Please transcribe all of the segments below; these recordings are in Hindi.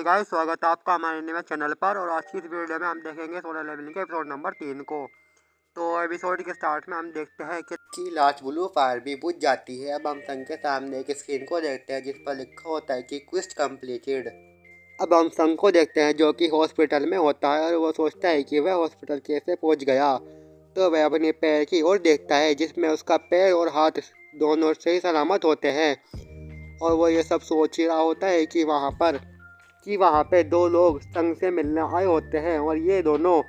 हे गाइस, स्वागत है आपका हमारे नए चैनल पर। और आज की इस वीडियो में हम देखेंगे सोलर लेवलिंग के एपिसोड नंबर 3 को। तो एपिसोड के स्टार्ट में हम देखते हैं कि लास्ट ब्लू फायर भी बुझ जाती है। अब हम संग के सामने एक स्क्रीन को देखते हैं जिस पर लिखा होता है कि क्वेस्ट कंप्लीटेड। अब हम संग को देखते हैं जो कि हॉस्पिटल में होता है और वो सोचता है कि वह हॉस्पिटल कैसे पहुँच गया। तो वह अपने पैर की ओर देखता है जिसमें उसका पैर और हाथ दोनों सही सलामत होते हैं। और वो ये सब सोच ही रहा होता है कि वहाँ पे दो लोग संग से मिलने आए होते हैं और ये दोनों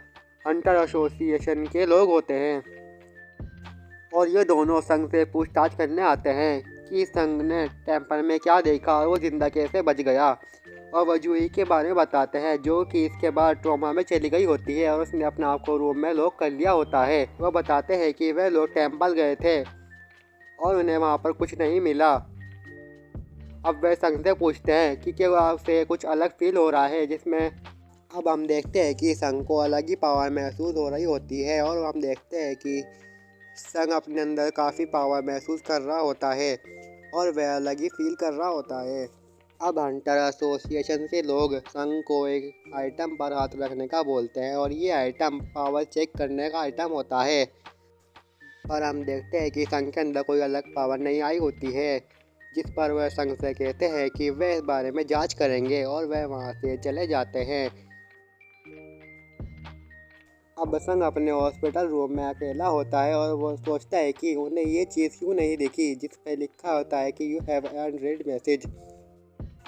हंटर एसोसिएशन के लोग होते हैं। और ये दोनों संग से पूछताछ करने आते हैं कि संग ने टेम्पल में क्या देखा और वो जिंदा कैसे बच गया। और वो जूही के बारे में बताते हैं जो कि इसके बाद ट्रॉमा में चली गई होती है और उसने अपने आप को रूम में लॉक कर लिया होता है। वो बताते हैं कि वह लोग टेम्पल गए थे और उन्हें वहाँ पर कुछ नहीं मिला। अब वे संग से पूछते हैं कि क्या उसे कुछ अलग फील हो रहा है, जिसमें अब हम देखते हैं कि संग को अलग ही पावर महसूस हो रही होती है। और हम देखते हैं कि संग अपने अंदर काफ़ी पावर महसूस कर रहा होता है और वह अलग ही फील कर रहा होता है। अब हंटर एसोसिएशन के लोग संग को एक आइटम पर हाथ रखने का बोलते हैं और ये आइटम पावर चेक करने का आइटम होता है। और हम देखते हैं कि संग के अंदर कोई अलग पावर नहीं आई होती है, जिस पर वह संग से कहते हैं कि वे इस बारे में जांच करेंगे और वह वहां से चले जाते हैं। अब संग अपने हॉस्पिटल रूम में अकेला होता है और वो सोचता है कि उन्हें ये चीज़ क्यों नहीं दिखी जिस पर लिखा होता है कि you have earn red message.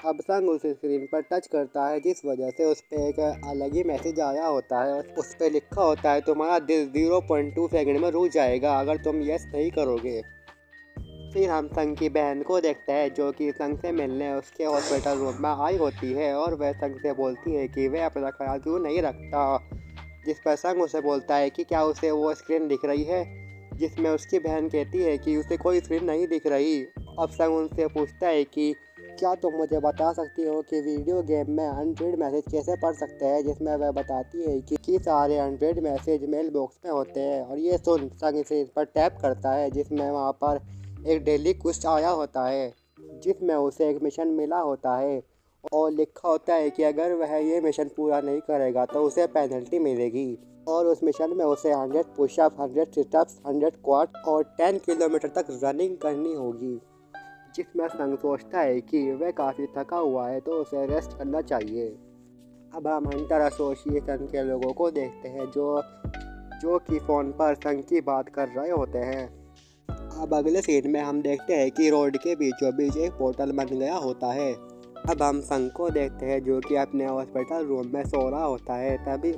अब संग उस स्क्रीन पर टच करता है जिस वजह से उस पर एक अलग ही मैसेज आया होता है और उस पर लिखा होता है तुम्हारा दिल 0.2 सेकंड में रुक जाएगा अगर तुम यस नहीं करोगे। फिर हम संग की बहन को देखते हैं जो कि संग से मिलने उसके हॉस्पिटल रूम में आई होती है और वह संग से बोलती है कि वह अपना ख्याल क्यों नहीं रखता। जिस पर संग उसे बोलता है कि क्या उसे वो स्क्रीन दिख रही है, जिसमें उसकी बहन कहती है कि उसे कोई स्क्रीन नहीं दिख रही। अब संग उनसे पूछता है कि क्या तुम मुझे बता सकती हो कि वीडियो गेम में अनरीड मैसेज कैसे पढ़ सकते हैं, जिसमें वह बताती है कि सारे अनरीड मैसेज मेल बॉक्स में होते हैं। और ये सुन संग इसे इस पर टैप करता है जिसमें वहाँ पर एक डेली क्वेस्ट आया होता है जिसमें उसे एक मिशन मिला होता है और लिखा होता है कि अगर वह ये मिशन पूरा नहीं करेगा तो उसे पेनल्टी मिलेगी। और उस मिशन में उसे 100 पुशअप, 100 सिटअप्स, 100 क्वाड और 10 किलोमीटर तक रनिंग करनी होगी। जिसमें संग सोचता है कि वह काफ़ी थका हुआ है तो उसे रेस्ट करना चाहिए। अब हम हंटर एसोसिएशन के लोगों को देखते हैं जो कि फ़ोन पर संग की बात कर रहे होते हैं। अब अगले सीन में हम देखते हैं कि रोड के बीचों बीच एक पोर्टल बन गया होता है। अब हम संग को देखते हैं जो कि अपने हॉस्पिटल रूम में सो रहा होता है। तभी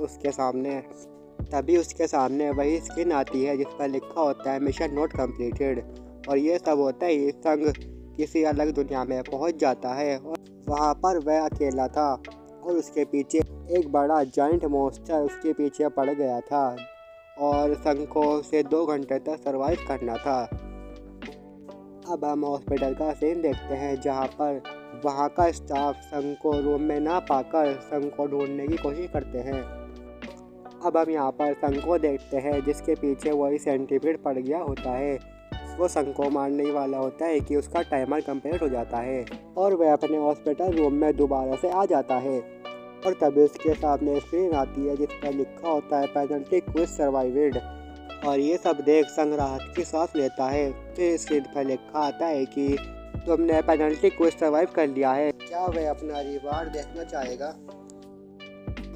उसके सामने वही स्क्रीन आती है जिस पर लिखा होता है मिशन नॉट कंप्लीटेड। और ये सब होता ही संग किसी अलग दुनिया में पहुंच जाता है और वहाँ पर वह अकेला था और उसके पीछे एक बड़ा जाइंट मॉन्स्टर उसके पीछे पड़ गया था और संग को उसे 2 घंटे तक सरवाइव करना था। अब हम हॉस्पिटल का सीन देखते हैं जहाँ पर वहाँ का स्टाफ संग को रूम में ना पाकर संग को ढूंढने की कोशिश करते हैं। अब हम यहाँ पर संग को देखते हैं जिसके पीछे वही सेंटीपीड पड़ गया होता है। वो संग को मारने ही वाला होता है कि उसका टाइमर कंप्लीट हो जाता है और वह अपने हॉस्पिटल रूम में दोबारा से आ जाता है। और तभी उसके सामने स्क्रीन आती है जिस पर लिखा होता है पेनल्टी क्विज सर्वाइव्ड। और ये सब देख संग राहत की सांस लेता है। फिर स्क्रीन पर लिखा आता है कि तुमने पेनल्टी क्विज सर्वाइव कर लिया है, क्या वह अपना रिवार्ड देखना चाहेगा।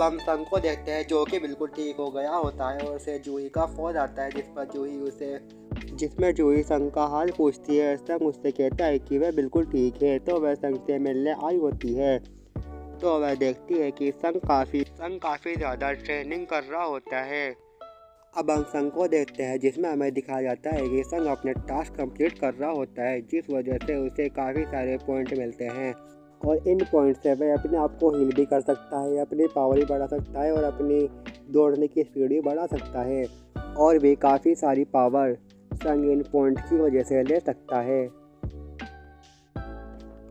हम संग को देखते हैं जो कि बिल्कुल ठीक हो गया होता है और उसे जूही का फोन आता है जिसमें जूही संग का हाल पूछती है। संग उससे कहता है कि वह बिल्कुल ठीक है तो वह संग से मिलने आई होती है। तो वह देखती है कि संग काफ़ी ज़्यादा ट्रेनिंग कर रहा होता है। अब हम संग को देखते हैं जिसमें हमें दिखाया जाता है कि संग अपने टास्क कंप्लीट कर रहा होता है जिस वजह से उसे काफ़ी सारे पॉइंट मिलते हैं। और इन पॉइंट से वह अपने आप को हील भी कर सकता है, अपनी पावर भी बढ़ा सकता है और अपनी दौड़ने की स्पीड भी बढ़ा सकता है। और भी काफ़ी सारी पावर संग इन पॉइंट की वजह से ले सकता है।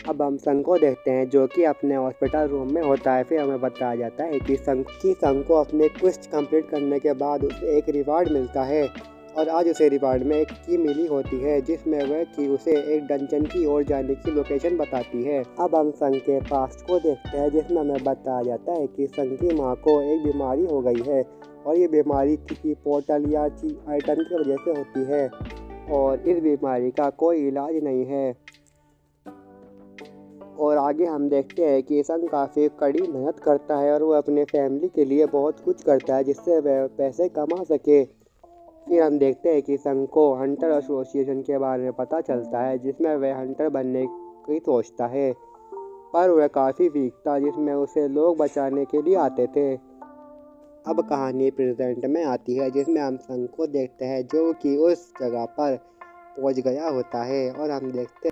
अब हम संग को देखते हैं जो कि अपने हॉस्पिटल रूम में होता है। फिर हमें बताया जाता है कि संग को अपने क्वेस्ट कंप्लीट करने के बाद उसे एक रिवार्ड मिलता है और आज उसे रिवार्ड में एक की मिली होती है जिसमें वह की उसे एक डंजन की ओर जाने की लोकेशन बताती है। अब हम संग के पास्ट को देखते हैं जिसमें हमें बताया जाता है कि संग की माँ को एक बीमारी हो गई है और ये बीमारी किसी पोर्टल या आइटम की वजह से होती है और इस बीमारी का कोई इलाज नहीं है। और आगे हम देखते हैं कि संग काफ़ी कड़ी मेहनत करता है और वो अपने फैमिली के लिए बहुत कुछ करता है जिससे वह पैसे कमा सके। फिर हम देखते हैं कि संग को हंटर एसोसिएशन के बारे में पता चलता है जिसमें वह हंटर बनने की सोचता है, पर वह काफ़ी वीक था जिसमें उसे लोग बचाने के लिए आते थे। अब कहानी प्रेजेंट में आती है जिसमें हम संग को देखते हैं जो कि उस जगह पर पहुंच गया होता है और हम देखते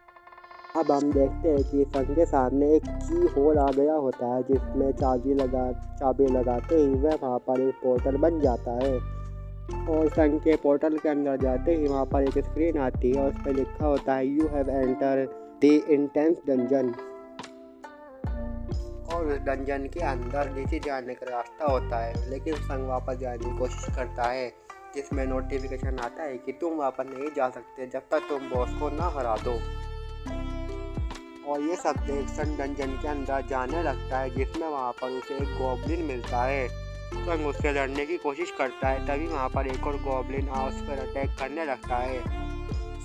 हैं कि संग के सामने एक की होल आ गया होता है जिसमें चाबी लगाते ही वह वहाँ पर एक पोर्टल बन जाता है और संग के पोर्टल के अंदर जाते ही वहाँ पर एक स्क्रीन आती है और उस पर लिखा होता है you have enter the intense dungeon. और उस डंजन के अंदर नीचे जाने का रास्ता होता है लेकिन संग वापस जाने की कोशिश करता है जिसमें नोटिफिकेशन आता है कि तुम वापस नहीं जा सकते जब तक तुम बॉस को ना हरा दो। और ये सब देख संग डंजन के अंदर जाने लगता है जिसमें वहाँ पर उसे एक गॉब्लिन मिलता है। संग उससे लड़ने की कोशिश करता है तभी वहाँ पर एक और गॉब्लिन उस पर अटैक करने लगता है।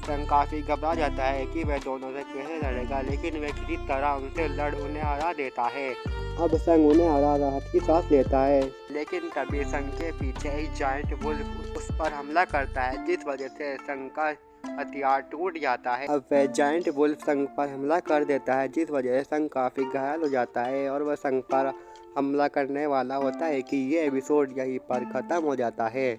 संग काफ़ी घबरा जाता है कि वह दोनों से कैसे लड़ेगा लेकिन वह किसी तरह उनसे लड़ उन्हें हरा देता है। अब संग उन्हें हरा राहत की सांस लेता है लेकिन तभी संग के पीछे एक जायंट वुल्फ उस पर हमला करता है जिस वजह से संग का हथियार टूट जाता है। अब वह जायंट वुल्फ संग पर हमला कर देता है जिस वजह से संग काफ़ी घायल हो जाता है और वह संग पर हमला करने वाला होता है कि ये एपिसोड यहीं पर ख़त्म हो जाता है।